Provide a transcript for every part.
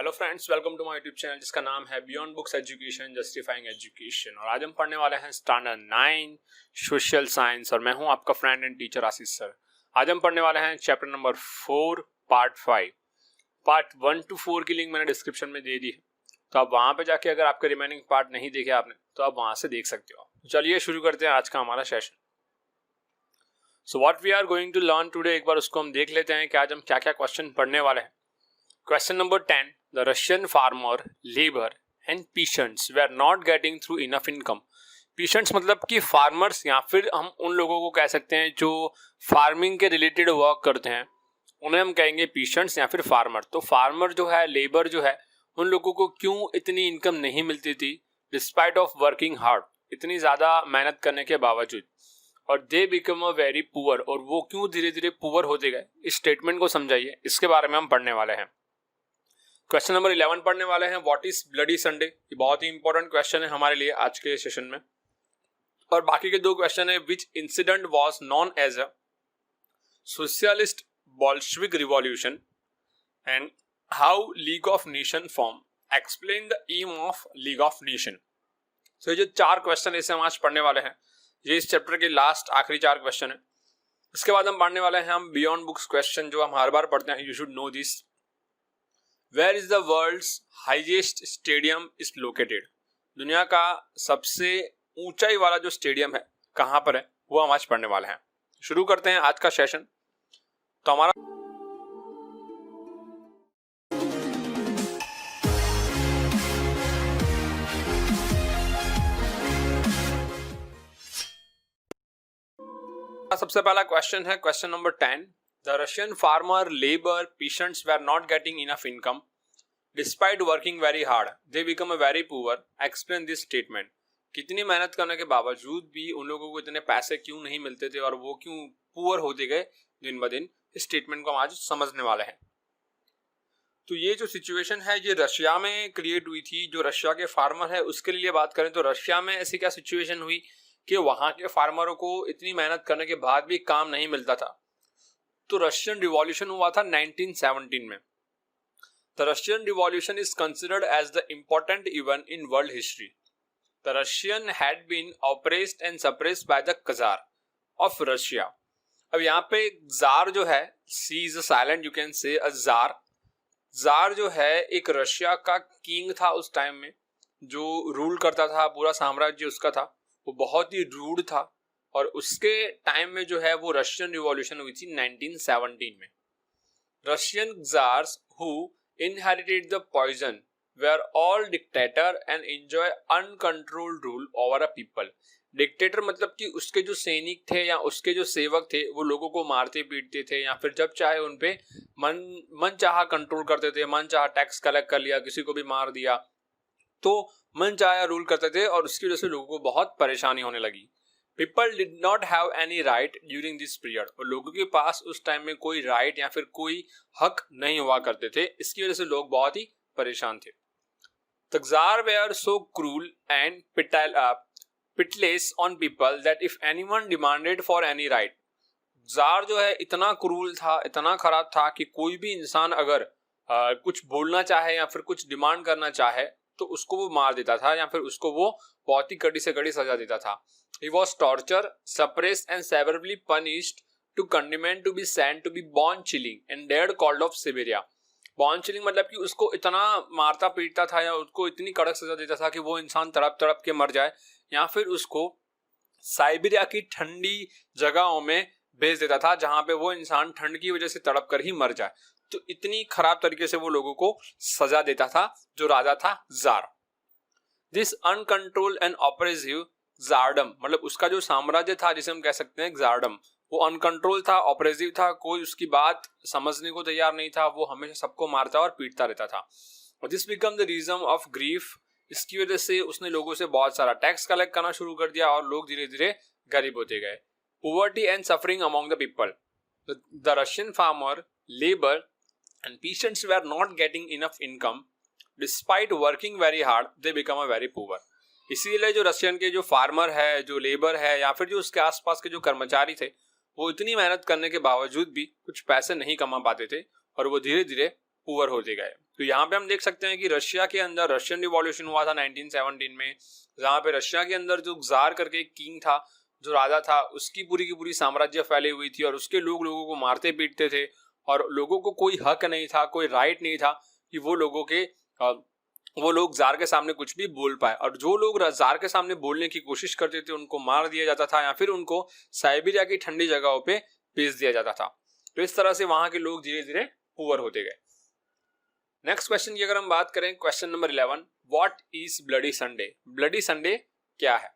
Hello friends, welcome to my YouTube channel जिसका नाम है beyond books education justifying education. और आज हम पढ़ने वाले हैं स्टैंडर्ड 9 सोशल साइंस और मैं हूं आपका friend and teacher Ashish sir. आज हम पढ़ने वाले हैं chapter number 4 part 5। Part 1 to 4 की लिंक मैंने डिस्क्रिप्शन में दे दी है, तो आप वहां पे जाके अगर आपके रिमेनिंग पार्ट नहीं देखे आपने तो आप वहां से देख सकते हो। चलिए शुरू करते हैं आज का हमारा session. So what we are going to learn today, एक बार उसको हम देख लेते हैं कि आज हम क्या क्या क्वेश्चन पढ़ने वाले हैं। Question number 10. The Russian farmer, labor and peasants were not getting through enough income. Peasants मतलब कि फार्मर्स या फिर हम उन लोगों को कह सकते हैं जो फार्मिंग के रिलेटेड वर्क करते हैं, उन्हें हम कहेंगे peasants या फिर फार्मर। तो फार्मर जो है, लेबर जो है, उन लोगों को क्यों इतनी इनकम नहीं मिलती थी डिस्पाइट ऑफ वर्किंग हार्ड, इतनी ज़्यादा मेहनत करने के बावजूद, और they become a very poor, और वो क्यों धीरे धीरे पुअर होते गए, इस स्टेटमेंट को समझाइए। इसके बारे में हम पढ़ने वाले हैं। क्वेश्चन नंबर 11 पढ़ने वाले हैं, व्हाट इज ब्लडी संडे। ये बहुत ही इंपॉर्टेंट क्वेश्चन है हमारे लिए आज के सेशन में। और बाकी के दो क्वेश्चन है, which incident was known as a socialist Bolshevik revolution and how league of nation form, explain the aim of league of Nation. तो ये जो चार क्वेश्चन इसे हम आज पढ़ने वाले हैं, ये इस चैप्टर के लास्ट आखिरी चार क्वेश्चन है। इसके बाद हम पढ़ने वाले हैं हम बियॉन्ड बुक्स क्वेश्चन, जो हम हर बार पढ़ते हैं। You should know this. Where is the world's highest stadium is located? दुनिया का सबसे ऊंचाई वाला जो स्टेडियम है कहां पर है, वो हम आज पढ़ने वाले हैं। शुरू करते हैं आज का सेशन। तो हमारा सबसे पहला क्वेश्चन है question number 10। The Russian farmer, labor, peasants were not getting enough income. Despite working very hard, they become a very poor. Explain this statement. कितनी मेहनत करने के बावजूद भी उन लोगों को इतने पैसे क्यों नहीं मिलते थे और वो क्यों पुअर होते गए दिन ब दिन, इस स्टेटमेंट को हम आज समझने वाले हैं। तो ये जो सिचुएशन है ये रशिया में क्रिएट हुई थी। जो रशिया के फार्मर है उसके लिए बात करें तो रशिया में ऐसी क्या सिचुएशन हुई कि वहां के फार्मरों को इतनी मेहनत करने के बाद भी काम नहीं मिलता था। तो रशियन रिवॉल्यूशन हुआ था 1917 में। The Russian Revolution is considered as the important event in world history. The Russian had been oppressed and suppressed by the Tsar of Russia. अब यहाँ पे जार जो है, C is a silent, you can say a jar. Jar जो है एक Russia का king था उस टाइम में, जो रूल करता था, पूरा साम्राज्य उसका था। वो बहुत ही रूड था और उसके टाइम में जो है वो रशियन रिवॉल्यूशन हुई थी 1917 में। Russian czars who inherited the poison were all dictator and enjoy uncontrolled rule over a people. Dictator मतलब कि उसके जो सैनिक थे या उसके जो सेवक थे वो लोगों को मारते पीटते थे या फिर जब चाहे उन पे मन चाहा कंट्रोल करते थे, मन चाहा टैक्स कलेक्ट कर लिया, किसी को भी मार दिया, तो मन चाहा रूल करते थे और उसकी वजह से लोगों को बहुत परेशानी होने लगी। People did not have any right during this period. और लोगों के पास उस टाइम में कोई राइट या फिर कोई हक नहीं हुआ करते थे। इसकी वजह से लोग बहुत ही परेशान थे। The Tsar were so cruel and pitiless on people that if anyone demanded for any right, jar जो है इतना क्रूल था, इतना खराब था कि कोई भी इंसान अगर कुछ बोलना चाहे या फिर कुछ डिमांड करना चाहे तो उसको वो मार देता था या फिर उसको वो बहुत ही कड़ी से कड़ी सजा देता था। He was tortured, suppressed and severely punished to condemned to be sent to be bone chilling and dead called of Siberia. Bone chilling मतलब कि उसको इतना मारता पीटता था या उसको इतनी कड़क सजा देता था कि वो इंसान तड़प तड़प के मर जाए, या फिर उसको साइबेरिया की ठंडी जगहों में भेज देता था जहां पे वो इंसान ठंड की वजह से तड़प कर ही मर जाए। तो इतनी खराब तरीके से वो लोगों को सजा देता था जो राजा था tsar. This uncontrol and oppressive tsardom मतलब उसका जो साम्राज्य था जिसे हम कह सकते हैं जारडम, वो अनकंट्रोल था, ऑपरेसिव था, कोई उसकी बात समझने को तैयार नहीं था, वो हमेशा सबको मारता और पीटता रहता था। और this become the reason of grief, इसकी वजह से उसने लोगों से बहुत सारा टैक्स कलेक्ट करना शुरू कर दिया और लोग धीरे धीरे गरीब होते गए। Poverty and suffering among the people, the Russian farmer, labour and peasants were not getting enough income. Despite working very hard, they become a very poor. इसीलिए जो रशियन के जो फार्मर है, जो लेबर है या फिर जो उसके आसपास के जो कर्मचारी थे, वो इतनी मेहनत करने के बावजूद भी कुछ पैसे नहीं कमा पाते थे और वो धीरे धीरे पुअर होते गए। तो यहाँ पे हम देख सकते हैं कि रशिया के अंदर रशियन रिवॉल्यूशन हुआ था 1917 में, जहाँ पे रशिया के अंदर जो जार करके एक किंग था, जो राजा था, उसकी पूरी की पूरी साम्राज्य फैली हुई थी और उसके लोग लोगों को मारते पीटते थे और लोगों को कोई हक नहीं था, कोई राइट नहीं था कि वो लोग जार के सामने कुछ भी बोल पाए। और जो लोग जार के सामने बोलने की कोशिश करते थे उनको मार दिया जाता था या फिर उनको साइबेरिया की ठंडी जगहों पे भेज दिया जाता था। तो इस तरह से वहां के लोग धीरे धीरे पुअर होते गए। नेक्स्ट क्वेश्चन की अगर हम बात करें, question number 11, what is Bloody Sunday? Bloody Sunday क्या है?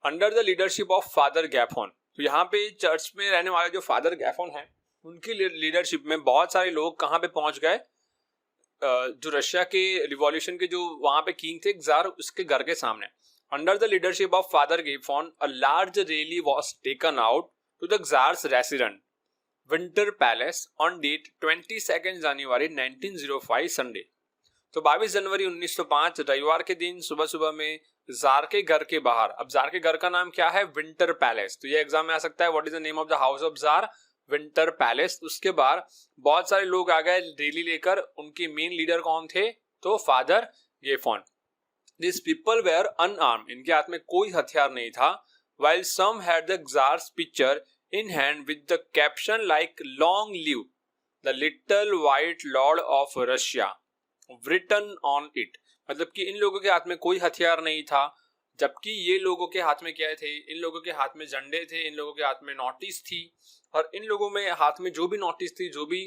Under the leadership of Father Gapon, तो यहाँ पे चर्च में रहने वाले जो फादर गैफोन है उनकी लीडरशिप में बहुत सारे लोग कहाँ पे पहुंच गए, जो रशिया के रिवॉल्यूशन के जो वहां पे किंग थे जार, उसके घर के सामने। Under the leadership of Father Gapon a large rally was taken out to the czar's resident Winter Palace on date 22 January 1905 Sunday. तो 22 जनवरी 1905 रविवार के दिन सुबह सुबह में जार के घर के बाहर, अब जार के घर का नाम क्या है? Winter palace. तो ये एग्जाम में आ सकता है, what is the name of the house of jar? Winter palace. उसके बाद बहुत सारे लोग आ गए रैली लेकर, उनके मेन लीडर कौन थे? तो Father Gapon. This people were unarmed, इनके हाथ में कोई हथियार नहीं था। while some had the czar's picture in hand with the caption like long live the little white lord of Russia written on it, मतलब कि इन लोगों के हाथ में कोई हथियार नहीं था, जबकि ये लोगों के हाथ में क्या थे? इन लोगों के हाथ में झंडे थे, इन लोगों के हाथ में नोटिस थी, और इन लोगों में हाथ में जो भी नोटिस थी, जो भी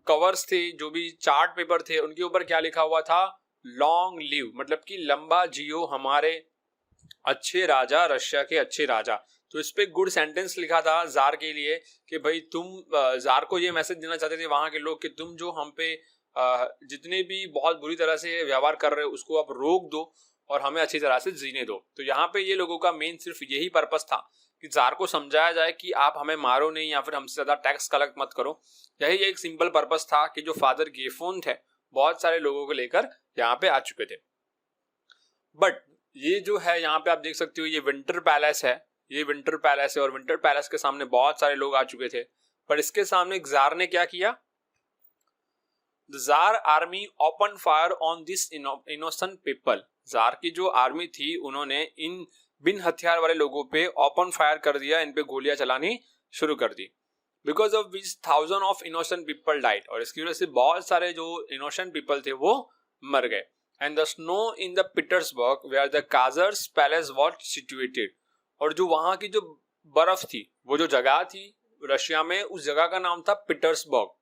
कवर्स थे, जो भी चार्ट पेपर थे, उनके ऊपर क्या लिखा हुआ था? लॉन्ग लिव, मतलब कि लंबा जियो हमारे अच्छे राजा, रशिया के अच्छे राजा। तो इस पे गुड सेंटेंस लिखा था जार के लिए कि भाई तुम, जार को ये मैसेज देना चाहते थे वहां के लोग कि तुम जो हम पे जितने भी बहुत बुरी तरह से व्यवहार कर रहे हो उसको आप रोक दो और हमें अच्छी तरह से जीने दो। तो यहाँ पे ये लोगों का मेन सिर्फ यही पर्पस था कि जार को समझाया जाए कि आप हमें मारो नहीं या फिर हमसे ज्यादा टैक्स कलेक्ट मत करो। यही एक सिंपल पर्पस था कि जो फादर गैफोन थे बहुत सारे लोगों को लेकर यहाँ पे आ चुके थे। बट ये जो है यहाँ पे आप देख सकते हो, ये विंटर पैलेस है, ये विंटर पैलेस है और विंटर पैलेस के सामने बहुत सारे लोग आ चुके थे। पर इसके सामने जार ने क्या किया? The jar army open fire on this innocent people. Jar की जो आर्मी थी उन्होंने इन बिन हथियार वाले लोगों पे ओपन फायर कर दिया, इन पे गोलियां चलानी शुरू कर दी। Because of which thousand of innocent people died, और इसकी वजह से बहुत सारे जो इनोसेंट पीपल थे वो मर गए। And the snow in the Petersburg where the czar's palace was situated, और जो वहां की जो बर्फ थी, वो जो जगह थी रशिया में, उस जगह का नाम था पीटर्सबर्ग।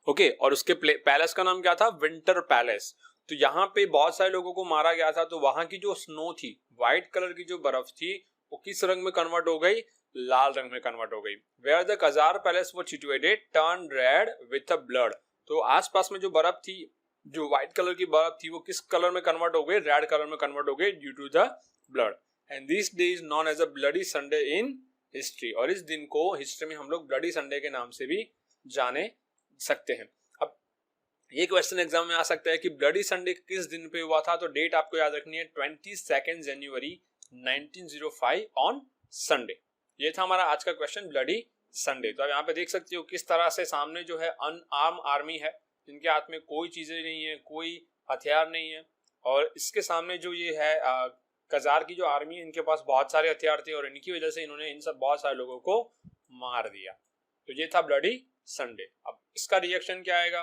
ओके, और उसके पैलेस का नाम क्या था? Winter palace. तो यहाँ पे बहुत सारे लोगों को मारा गया था। तो वहां की जो स्नो थी, व्हाइट कलर की जो बर्फ थी, वो किस रंग में कन्वर्ट हो गई? लाल रंग में कन्वर्ट हो गई। Where the czar palace was situated turn red with blood, तो आसपास में जो बर्फ थी, जो व्हाइट कलर की बर्फ थी, वो किस कलर में कन्वर्ट हो गई? रेड कलर में कन्वर्ट हो गई due to the blood. And this day is known as a bloody Sunday in history, और इस दिन को हिस्ट्री में हम लोग ब्लडी संडे के नाम से भी जाने सकते हैं। अब ये क्वेश्चन एग्जाम में आ सकता है कि ब्लडी संडे किस दिन पे हुआ था? तो डेट आपको याद रखनी है 22 जनवरी 1905 ऑन संडे। ये था हमारा आज का क्वेश्चन, ब्लडी संडे। तो आप यहाँ पे देख सकते हो किस तरह से सामने जो है अनआर्म आर्मी है, जिनके हाथ में कोई चीजें नहीं है, कोई हथियार नहीं है, और इसके सामने जो ये है कजार की जो आर्मी है, इनके पास बहुत सारे हथियार थे और इनकी वजह से इन्होंने इन सब बहुत सारे लोगों को मार दिया। तो ये था ब्लडी संडे। अब इसका रिएक्शन क्या आएगा?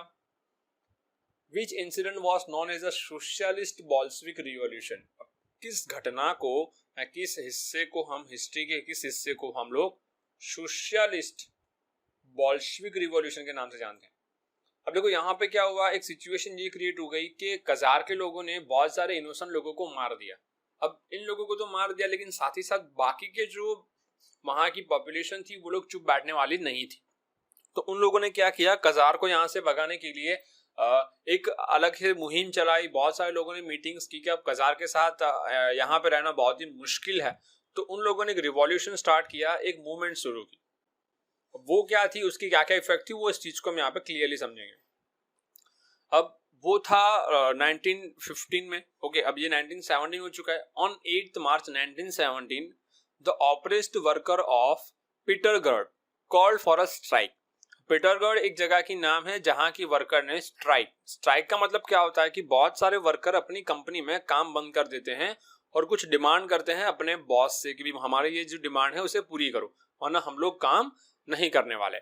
Which incident was known as a socialist Bolshevik revolution, किस घटना को, किस हिस्से को हम, हिस्ट्री के किस हिस्से को हम लोग सोशलिस्ट बॉल्शविक रिवॉल्यूशन के नाम से जानते हैं? अब देखो यहाँ पे क्या हुआ, एक सिचुएशन ये क्रिएट हो गई कि कजार के लोगों ने बहुत सारे इनोसेंट लोगों को मार दिया। अब इन लोगों को तो मार दिया, लेकिन साथ ही साथ बाकी के जो वहां की पॉपुलेशन थी वो लोग चुप बैठने वाली नहीं थी। तो उन लोगों ने क्या किया, कजार को यहाँ से भगाने के लिए एक अलग से मुहिम चलाई। बहुत सारे लोगों ने मीटिंग्स की कि अब कजार के साथ यहाँ पे रहना बहुत ही मुश्किल है। तो उन लोगों ने एक रिवॉल्यूशन स्टार्ट किया, एक मूवमेंट शुरू की। वो क्या थी, उसकी क्या क्या इफेक्ट थी, वो इस चीज को हम यहाँ पे क्लियरली समझेंगे। अब वो था 1915 में। ओके, अब ये 1917 हो चुका है। On 8 March 1917 the oppressed worker of Petrograd called for a strike. Petrograd एक जगह की नाम है जहां की वर्कर ने स्ट्राइक का मतलब क्या होता है कि बहुत सारे वर्कर अपनी कंपनी में काम बंद कर देते हैं और कुछ डिमांड करते हैं अपने बॉस से कि भी हमारे ये जो डिमांड है उसे पूरी करो वरना हम लोग काम नहीं करने वाले।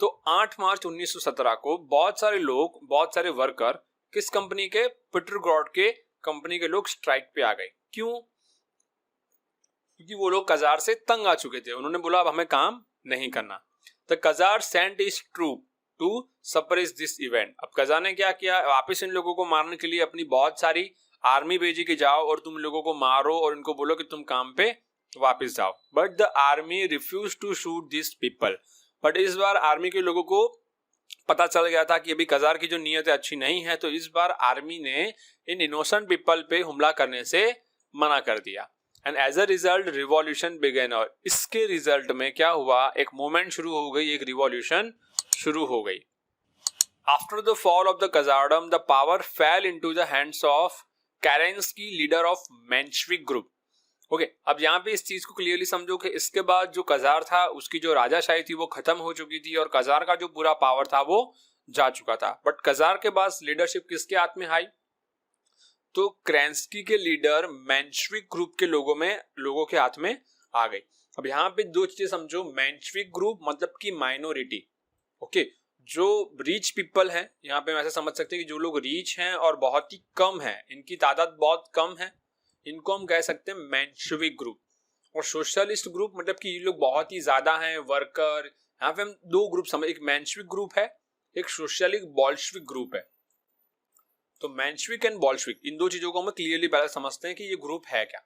तो 8 मार्च 1917 को बहुत सारे वर्कर किस कंपनी के, पीटरगढ़ के कंपनी के लोग स्ट्राइक पे आ गए। क्यों? क्योंकि वो लोग कजार से तंग आ चुके थे। उन्होंने बोला अब हमें काम नहीं करना। The czar sent his troop to suppress this event. अब कजार ने क्या किया, वापस इन लोगों को मारने के लिए अपनी बहुत सारी आर्मी भेजी कि जाओ और तुम लोगों को मारो और इनको बोलो कि तुम काम पे वापस जाओ। But the army refuse to shoot this people. But इस बार आर्मी के लोगों को पता चल गया था कि अभी कजार की जो नीयत है अच्छी नहीं है, तो इस बार आर्मी ने इन इनोसेंट पीपल पे हमला करने से मना कर दिया। And as a result revolution began. और इसके रिजल्ट में क्या हुआ, एक मूवमेंट शुरू हो गई, एक रिवॉल्यूशन शुरू हो गई। After the fall of the czardom the power fell into the hands of Kerensky, leader of Menshevik group. Okay, अब यहाँ पे इस चीज को क्लियरली समझो कि इसके बाद जो कजार था उसकी जो राजाशाही थी वो खत्म हो चुकी थी और कजार का जो पूरा पावर था वो जा चुका था। बट कजार के पास लीडरशिप किसके हाथ में आई, तो क्रेंस्की के लीडर मेंशविक ग्रुप के लोगों के हाथ में आ गई। अब यहाँ पे दो चीजें समझो। मेंशविक ग्रुप मतलब कि माइनॉरिटी। ओके, जो रिच पीपल है, यहाँ पे हम ऐसे समझ सकते हैं कि जो लोग रिच हैं और बहुत ही कम है, इनकी तादाद बहुत कम है, इनको हम कह सकते हैं मेंशविक ग्रुप। और सोशलिस्ट ग्रुप मतलब कि ये लोग बहुत ही ज्यादा हैं, वर्कर। यहाँ पे हम दो ग्रुप समझ, एक मेंशविक ग्रुप है, एक सोशलिस्ट बॉल्शविक ग्रुप है। तो मेंशविक एंड बॉल्शविक, इन दो चीजों को हम क्लियरली पहले समझते हैं कि ये ग्रुप है क्या।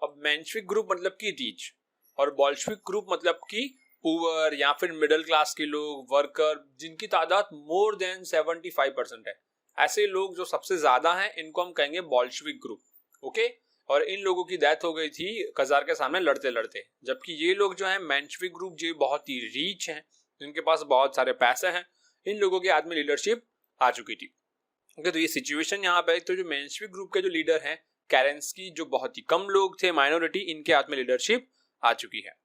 अब मेंशविक ग्रुप मतलब कि रिच और बॉल्शविक ग्रुप मतलब कि पुअर या फिर मिडिल क्लास के लोग, वर्कर, जिनकी तादाद मोर देन 75% है। ऐसे लोग जो सबसे ज्यादा हैं इनको हम कहेंगे बॉल्शविक ग्रुप। ओके, और इन लोगों की डेथ हो गई थी कजार के सामने लड़ते लड़ते। जबकि ये लोग जो है मेंशविक ग्रुप, जो बहुत ही रिच हैं, जिनके पास बहुत सारे पैसे हैं, इन लोगों के हाथ में लीडरशिप आ चुकी थी। ओके, तो ये सिचुएशन यहाँ पे, तो जो मेंशविक ग्रुप के जो लीडर हैं केरेंस्की, जो बहुत ही कम लोग थे, माइनॉरिटी, इनके हाथ में लीडरशिप आ चुकी है।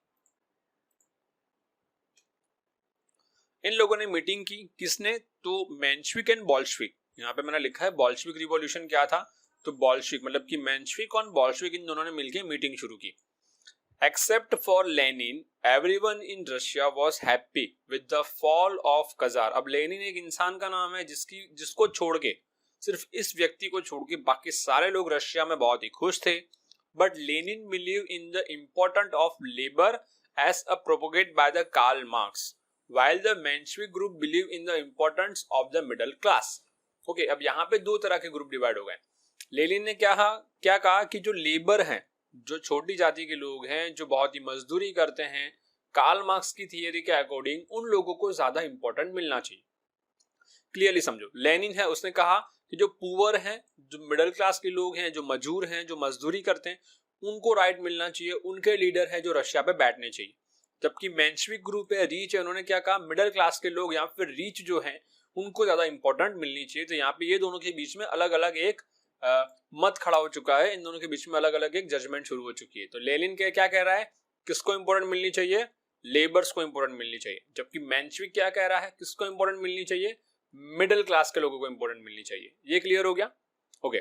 इन लोगों ने मीटिंग की, किसने, तो मेंशविक एंड बॉल्शविक। यहाँ पे मैंने लिखा है बॉल्शविक रिवॉल्यूशन क्या था, तो बॉल्शविक मतलब कि मेंशविक और बॉल्शविक इन दोनों ने मिलकर मीटिंग शुरू की। Except for Lenin everyone in Russia was happy with the fall of czar. अब लेनिन एक इंसान का नाम है जिसको छोड़ के, सिर्फ इस व्यक्ति को छोड़ के बाकी सारे लोग रशिया में बहुत ही खुश थे। But Lenin believe in the important of labour as a propagate by the Karl Marx, while the Menshevik group believe in the importance of the middle class. Okay, अब यहाँ पे दो तरह के ग्रुप डिवाइड हो गए। लेनिन ने क्या कहा कि जो लेबर हैं, जो छोटी जाति के लोग हैं, जो बहुत ही मजदूरी करते हैं, कार्ल मार्क्स की थियरी के अकॉर्डिंग उन लोगों को ज्यादा इंपॉर्टेंट मिलना चाहिए। क्लियरली समझो, लेनिन है उसने कहा कि जो पुअर हैं, जो मिडिल क्लास के लोग हैं, जो मजदूर हैं, जो मजदूरी करते हैं, उनको राइट मिलना चाहिए, उनके लीडर है जो रशिया पे बैठने चाहिए। जबकि मेंशविक ग्रुप है, रीच है, उन्होंने क्या कहा, मिडिल क्लास के लोग या फिर रीच जो हैं उनको ज्यादा इंपॉर्टेंट मिलनी चाहिए। तो यहाँ पे ये दोनों के बीच में अलग अलग एक मत खड़ा हो चुका है, इन दोनों के बीच में अलग अलग एक जजमेंट शुरू हो चुकी है। तो लेनिन क्या कह रहा है, किसको इंपॉर्टेंट मिलनी चाहिए, लेबर्स को इंपॉर्टेंट मिलनी चाहिए। जबकि मेंशविक क्या कह रहा है, किसको इंपॉर्टेंट मिलनी चाहिए, मिडिल क्लास के लोगों को इंपॉर्टेंट मिलनी चाहिए। ये क्लियर हो गया। ओके,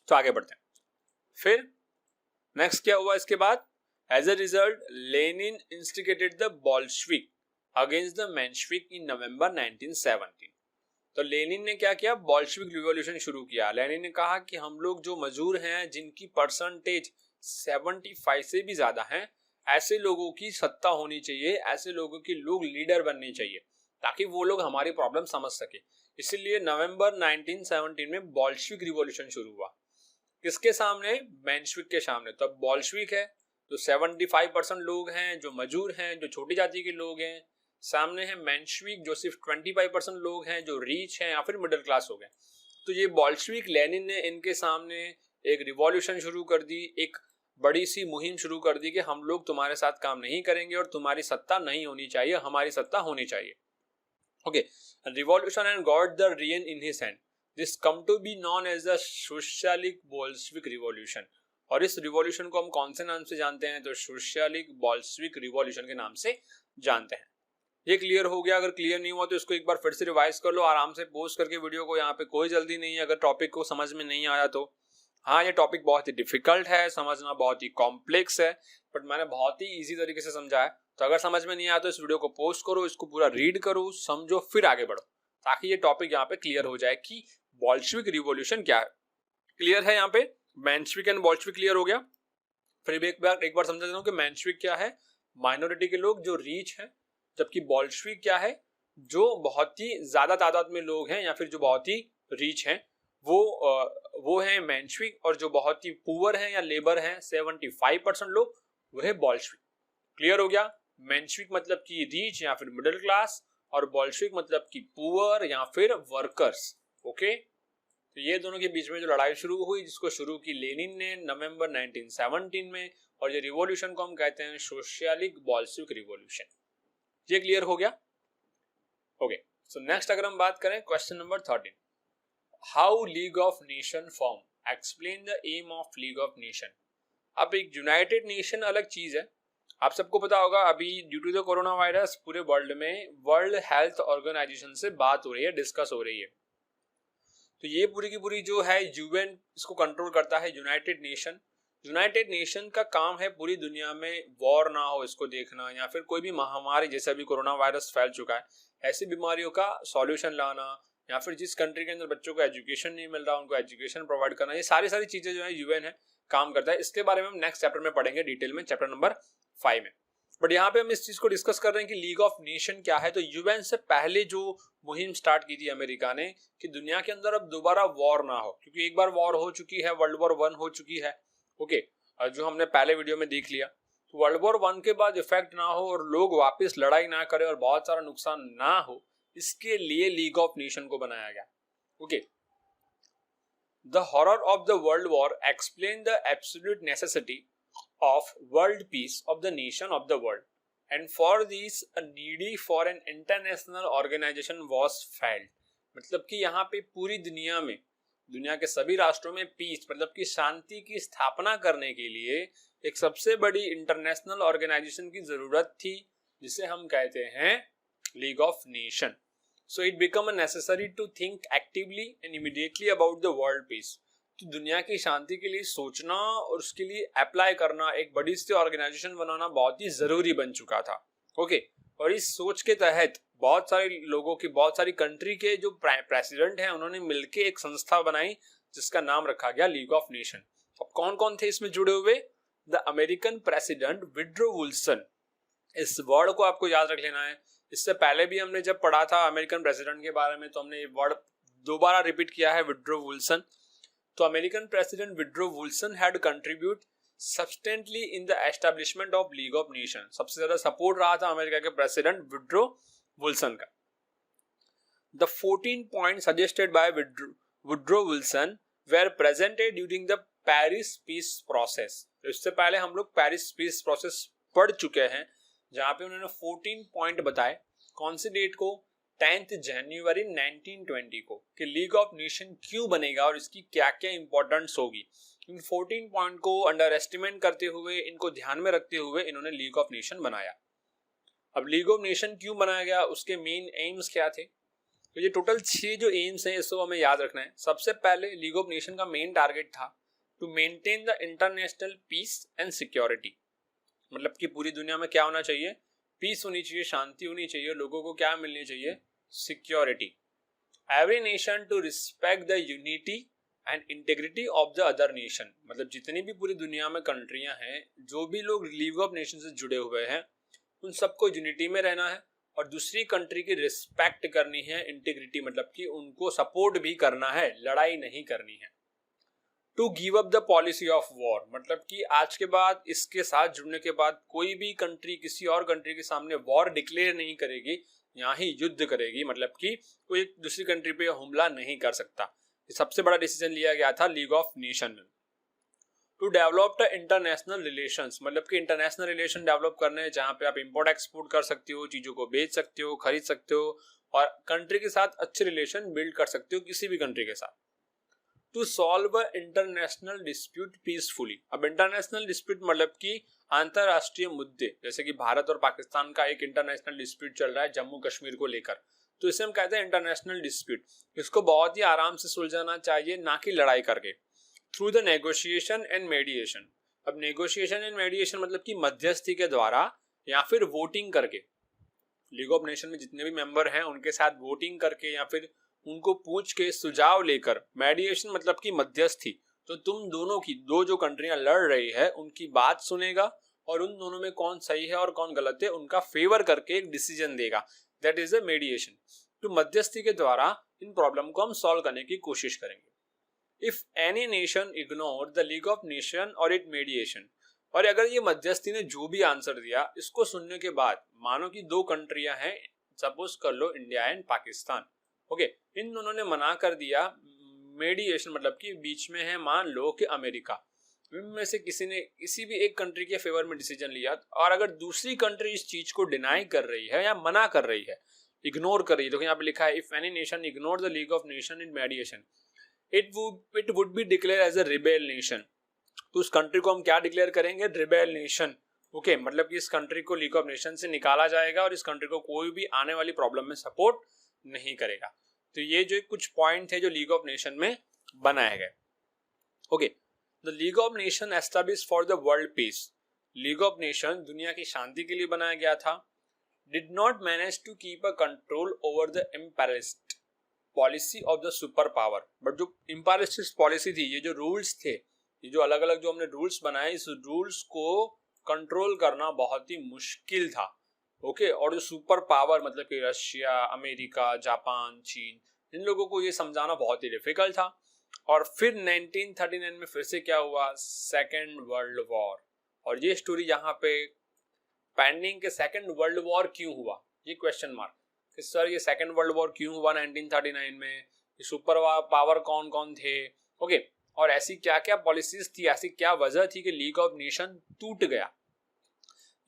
तो आगे बढ़ते हैं। फिर नेक्स्ट क्या हुआ इसके बाद, As a result, Lenin instigated the Bolshevik against the Menshevik in November 1917. तो लेनिन ने क्या किया, बॉल्शविक रिवॉल्यूशन शुरू किया। लेनिन ने कहा कि हम लोग जो मजदूर हैं, जिनकी परसेंटेज 75 से भी ज्यादा हैं, ऐसे लोगों की सत्ता होनी चाहिए, ऐसे लोगों के लोग लीडर बनने चाहिए ताकि वो लोग हमारी प्रॉब्लम समझ सके। इसीलिए नवंबर 1917 में बॉल्शविक रिवॉल्यूशन शुरू हुआ। किसके सामने, मेंशविक के सामने। तो अब बॉल्शविक है तो 75% लोग हैं जो मजदूर हैं, जो छोटी जाति के लोग हैं, सामने है मेंशविक जो सिर्फ 25% लोग हैं जो रीच हैं या फिर मिडिल क्लास हो गए। तो ये बॉल्शविक, लेनिन ने इनके सामने एक रिवॉल्यूशन शुरू कर दी, एक बड़ी सी मुहिम शुरू कर दी कि हम लोग तुम्हारे साथ काम नहीं करेंगे और तुम्हारी सत्ता नहीं होनी चाहिए, हमारी सत्ता होनी चाहिए। Okay, revolution and got the reign in his hand, this come to be known as the socialist Bolshevik revolution. और इस रिवॉल्यूशन को हम कौन से नाम से जानते हैं, तो सोशलिक बोल्शविक रिवॉल्यूशन के नाम से जानते हैं। ये क्लियर हो गया। अगर क्लियर नहीं हुआ तो इसको एक बार फिर से रिवाइज कर लो आराम से पोस्ट करके वीडियो को, यहाँ पे कोई जल्दी नहीं है। अगर टॉपिक को समझ में नहीं आया तो हाँ, ये टॉपिक बहुत ही डिफिकल्ट है, समझना बहुत ही कॉम्प्लेक्स है, बट मैंने बहुत ही इजी तरीके से समझा है। तो अगर समझ में नहीं आया तो इस वीडियो को पोस्ट करो, इसको पूरा रीड करो, समझो, फिर आगे बढ़ो, ताकि ये टॉपिक यहाँ पे क्लियर हो जाए कि बोल्शेविक रिवॉल्यूशन क्या है। क्लियर है? यहाँ पे मेंशेविक एंड बोल्शेविक क्लियर हो गया। फिर एक बार समझा देता हूँ कि मेंशेविक क्या है, माइनॉरिटी के लोग जो रीच है, जबकि बोल्शेविक क्या है, जो बहुत ही ज्यादा तादाद में लोग हैं या फिर जो बहुत ही रीच हैं, वो है मेंशेविक। और जो बहुत ही पुअर हैं या लेबर हैं 75% लोग, वो है बोल्शेविक। क्लियर हो गया? मेंशेविक मतलब कि रीच या फिर मिडिल क्लास, और बोल्शेविक मतलब कि पुअर या फिर वर्कर्स। ओके, तो ये दोनों के बीच में जो लड़ाई शुरू हुई, जिसको शुरू की लेनिन ने नवंबर 1917 में, और ये रिवॉल्यूशन को हम कहते हैं सोशियलिक बोल्शेविक रिवॉल्यूशन। ये क्लियर हो गया? ओके, सो नेक्स्ट अगर हम बात करें question number 13, how league of nation form, explain the aim of league of nation. अब एक यूनाइटेड नेशन अलग चीज है। आप सबको पता होगा अभी due to the corona virus पूरे वर्ल्ड में वर्ल्ड हेल्थ ऑर्गेनाइजेशन से बात हो रही है, डिस्कस हो रही है। तो ये पूरी की पूरी जो है यूएन इसको कंट्रोल करता है, यूनाइटेड नेशन। यूनाइटेड नेशन का काम है पूरी दुनिया में वॉर ना हो इसको देखना, या फिर कोई भी महामारी जैसे अभी कोरोना वायरस फैल चुका है, ऐसी बीमारियों का सॉल्यूशन लाना, या फिर जिस कंट्री के अंदर बच्चों को एजुकेशन नहीं मिल रहा उनको एजुकेशन प्रोवाइड करना, ये सारी चीजें जो है यूएन है काम करता है। इसके बारे में हम नेक्स्ट चैप्टर में पढ़ेंगे डिटेल में, चैप्टर नंबर 5 में। बट यहाँ पे हम इस चीज को डिस्कस कर रहे हैं कि लीग ऑफ नेशन क्या है। तो यूएन से पहले जो मुहिम स्टार्ट की थी अमेरिका ने कि दुनिया के अंदर अब दोबारा वॉर ना हो, क्योंकि एक बार वॉर हो चुकी है, वर्ल्ड वॉर 1 हो चुकी है। ओके, जो हमने पहले वीडियो में देख लिया। तो वर्ल्ड वॉर 1 के बाद इफेक्ट ना हो और लोग वापस लड़ाई ना करें और बहुत सारा नुकसान ना हो, इसके लिए लीग ऑफ नेशन को बनाया गया। Okay, the horror of the world war explain the absolute necessity of world peace of the nation of the world, and for this a needy for an international organization was felt। मतलब कि यहाँ पे पूरी दुनिया में, दुनिया के सभी राष्ट्रों में पीस मतलब कि शांति की स्थापना करने के लिए एक सबसे बड़ी इंटरनेशनल ऑर्गेनाइजेशन की जरूरत थी, जिसे हम कहते हैं league of nation. So it become necessary to think actively and immediately about the world peace. तो दुनिया की शांति के लिए सोचना और उसके लिए अप्लाई करना, एक बड़ी सी ऑर्गेनाइजेशन बनाना बहुत ही जरूरी बन चुका था। ओके, और इस सोच के तहत बहुत सारे लोगों की, बहुत सारी कंट्री के जो प्रेसिडेंट हैं, उन्होंने मिलकर एक संस्था बनाई जिसका नाम रखा गया लीग ऑफ नेशन। अब कौन कौन थे इसमें जुड़े हुए? The American president Woodrow Wilson. इस वर्ड को आपको याद रख लेना है। इससे पहले भी हमने जब पढ़ा था अमेरिकन प्रेसिडेंट के बारे में, तो हमने ये वर्ड दोबारा रिपीट किया है, वुडरो विल्सन। तो American president Woodrow Wilson had contribute substantially in the establishment of league of Nation. सबसे ज्यादा सपोर्ट रहा था अमेरिका के प्रेसिडेंट वुडरो विल्सन का। The 14 point suggested by Woodrow Wilson were presented during the Paris peace process. इससे पहले हम लोग पेरिस पीस प्रोसेस पढ़ चुके हैं, जहां पे उन्होंने 14 पॉइंट बताए। कौन सी डेट को? 10 जनवरी 1920 को, कि लीग ऑफ नेशन क्यों बनेगा और इसकी क्या क्या इंपॉर्टेंस होगी। इन 14 पॉइंट को अंडर एस्टिमेट करते हुए, इनको ध्यान में रखते हुए इन्होंने लीग ऑफ नेशन बनाया। अब लीग ऑफ नेशन क्यों बनाया गया, उसके मेन एम्स क्या थे? तो ये टोटल 6 जो एम्स हैं इसको हमें याद रखना है। सबसे पहले लीग ऑफ नेशन का मेन टारगेट था to maintain the international peace and security. मतलब कि पूरी दुनिया में क्या होना चाहिए? पीस होनी चाहिए, शांति होनी चाहिए, लोगों को क्या मिलनी चाहिए? Security. Every nation to respect the unity and integrity of the other nation. मतलब जितनी भी पूरी दुनिया में कंट्रियां हैं, जो भी लोग लीग ऑफ नेशन से जुड़े हुए हैं, उन सबको यूनिटी में रहना है और दूसरी कंट्री की रिस्पेक्ट करनी है। इंटेग्रिटी मतलब कि उनको सपोर्ट भी करना है, लड़ाई नहीं करनी है। To give up the policy of war, मतलब कि आज के बाद, इसके साथ जुड़ने के बाद कोई भी कंट्री किसी और कंट्री के सामने वॉर डिक्लेयर नहीं करेगी, यहाँ ही युद्ध करेगी। मतलब कि कोई दूसरी कंट्री पे हमला नहीं कर सकता। ये सबसे बड़ा डिसीजन लिया गया था लीग ऑफ नेशन में। To develop the international relations, मतलब कि इंटरनेशनल रिलेशन डेवलप करने, जहाँ पे आप इंपोर्ट एक्सपोर्ट कर सकते हो, चीजों को बेच सकते हो, खरीद सकते हो और कंट्री के साथ अच्छे रिलेशन बिल्ड कर सकते हो, किसी भी कंट्री के साथ। To solve a international dispute peacefully. अब इंटरनेशनल डिस्प्यूट मतलब कि अंतरराष्ट्रीय मुद्दे, जैसे कि भारत और पाकिस्तान का एक इंटरनेशनल डिस्प्यूट चल रहा है जम्मू कश्मीर को लेकर, तो इसे हम कहते हैं इंटरनेशनल डिस्प्यूट। इसको बहुत ही आराम से सुलझाना चाहिए, ना कि लड़ाई करके, थ्रू द नेगोशिएशन एंड मेडिएशन। अब नेगोशिएशन एंड मेडिएशन मतलब कि मध्यस्थी के द्वारा या फिर वोटिंग करके। लीग ऑफ नेशन में जितने भी मेंबर हैं उनके साथ वोटिंग करके या फिर उनको पूछ के सुझाव लेकर। मेडिएशन मतलब कि मध्यस्थी, तो तुम दोनों की, दो जो कंट्रियां लड़ रही है उनकी बात सुनेगा और उन दोनों में कौन सही है और कौन गलत है उनका फेवर करके एक डिसीजन देगा, दैट इज अ मेडिएशन। तो मध्यस्थी के द्वारा इन प्रॉब्लम को हम सॉल्व करने की कोशिश करेंगे। If any nation ignore the league of nation और इट मेडिएशन, और अगर ये मध्यस्थी ने जो भी आंसर दिया इसको सुनने के बाद, मानो कि दो कंट्रियां हैं, सपोज कर लो इंडिया एंड पाकिस्तान, ओके, इन दोनों ने मना कर दिया मेडिएशन मतलब कि बीच में है मान लो कि अमेरिका, इनमें से किसी ने किसी भी एक कंट्री के फेवर में डिसीजन लिया, और अगर दूसरी कंट्री इस चीज को डिनाई कर रही है या मना कर रही है, इग्नोर कर रही है, तो यहाँ पे लिखा है if any nation ignore the league of nation in mediation it would be declare as a rebel nation. तो उस कंट्री को हम क्या डिक्लेयर करेंगे? Rebel nation. ओके, मतलब कि इस कंट्री को लीग ऑफ नेशन से निकाला जाएगा और इस कंट्री को कोई भी आने वाली प्रॉब्लम में सपोर्ट नहीं करेगा। तो ये जो कुछ पॉइंट है जो लीग ऑफ नेशन में बनाए गए। Okay, the league of nation establish for the world peace. League of nation दुनिया की शांति के लिए बनाया गया था। Did not manage to keep a control over the imperialist policy of the super power. But जो इम्पेरियलिस्ट पॉलिसी थी, ये जो रूल्स थे, ये जो अलग अलग जो हमने रूल्स बनाए, इस रूल्स को कंट्रोल करना बहुत ही मुश्किल था। ओके, और जो सुपर पावर मतलब कि रशिया, अमेरिका, जापान, चीन, इन लोगों को ये समझाना बहुत ही डिफिकल्ट था। और फिर 1939 में फिर से क्या हुआ? Second world war. और ये स्टोरी यहाँ पे पेंडिंग के सेकेंड वर्ल्ड वॉर क्यों हुआ, ये क्वेश्चन मार्क कि सर ये सेकेंड वर्ल्ड वॉर क्यों हुआ 1939 में, ये सुपर पावर कौन कौन थे, ओके, और ऐसी क्या क्या पॉलिसीज थी, ऐसी क्या वजह थी कि लीग ऑफ नेशन टूट गया,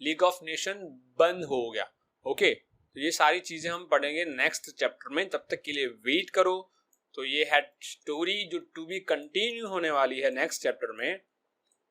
लीग ऑफ नेशन बंद हो गया। ओके, तो ये सारी चीजें हम पढ़ेंगे नेक्स्ट चैप्टर में, तब तक के लिए वेट करो। तो ये है स्टोरी जो टू बी कंटिन्यू होने वाली है, नेक्स्ट चैप्टर में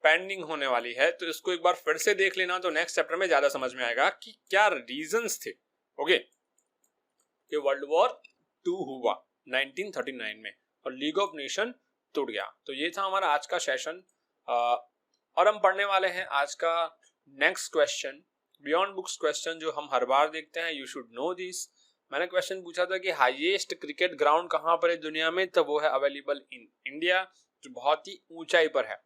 पेंडिंग होने वाली है, तो इसको एक बार फिर से देख लेना, तो नेक्स्ट चैप्टर में ज्यादा समझ में आएगा कि क्या रीजंस थे। ओके, कि वर्ल्ड वॉर 2 हुआ 1939 में और लीग ऑफ नेशन टूट गया। तो ये था हमारा आज का सेशन, और हम पढ़ने वाले हैं आज का next question, beyond books question, जो हम हर बार देखते हैं। You should know this. मैंने क्वेश्चन पूछा था कि हाईएस्ट क्रिकेट ग्राउंड कहाँ पर है दुनिया में, तो वो है अवेलेबल इन इंडिया, जो बहुत ही ऊंचाई पर है।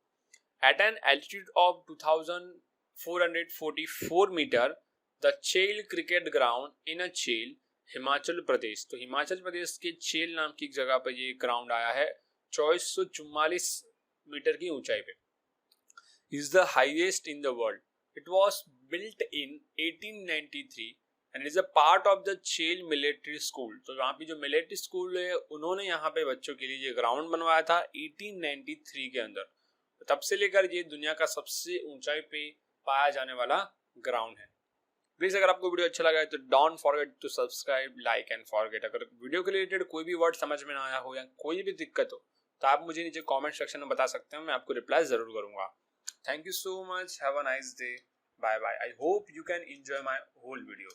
At an altitude of 2444 metre, the Chail cricket ground in a Chail, Himachal प्रदेश। तो हिमाचल प्रदेश के चेल नाम की जगह पर ये ग्राउंड आया है 2444 मीटर की ऊंचाई पे। Is the highest in the world. It was built in 1893 and is a part of the चेल मिलिट्री स्कूल। तो यहाँ पे जो मिलिट्री स्कूल है उन्होंने यहाँ पे बच्चों के लिए ये ग्राउंड बनवाया था 1893 के अंदर। तब से लेकर ये दुनिया का सबसे ऊंचाई पे पाया जाने वाला ग्राउंड है। प्लीज अगर आपको वीडियो अच्छा लगा है तो don't forget to subscribe, like and forget. अगर वीडियो के रिलेटेड कोई भी वर्ड समझ में ना आया हो या कोई भी दिक्कत हो तो आप मुझे नीचे कमेंट सेक्शन में बता सकते हैं, मैं आपको रिप्लाई जरूर करूंगा। Thank you so much. Have a nice day. Bye bye. I hope you can enjoy my whole video.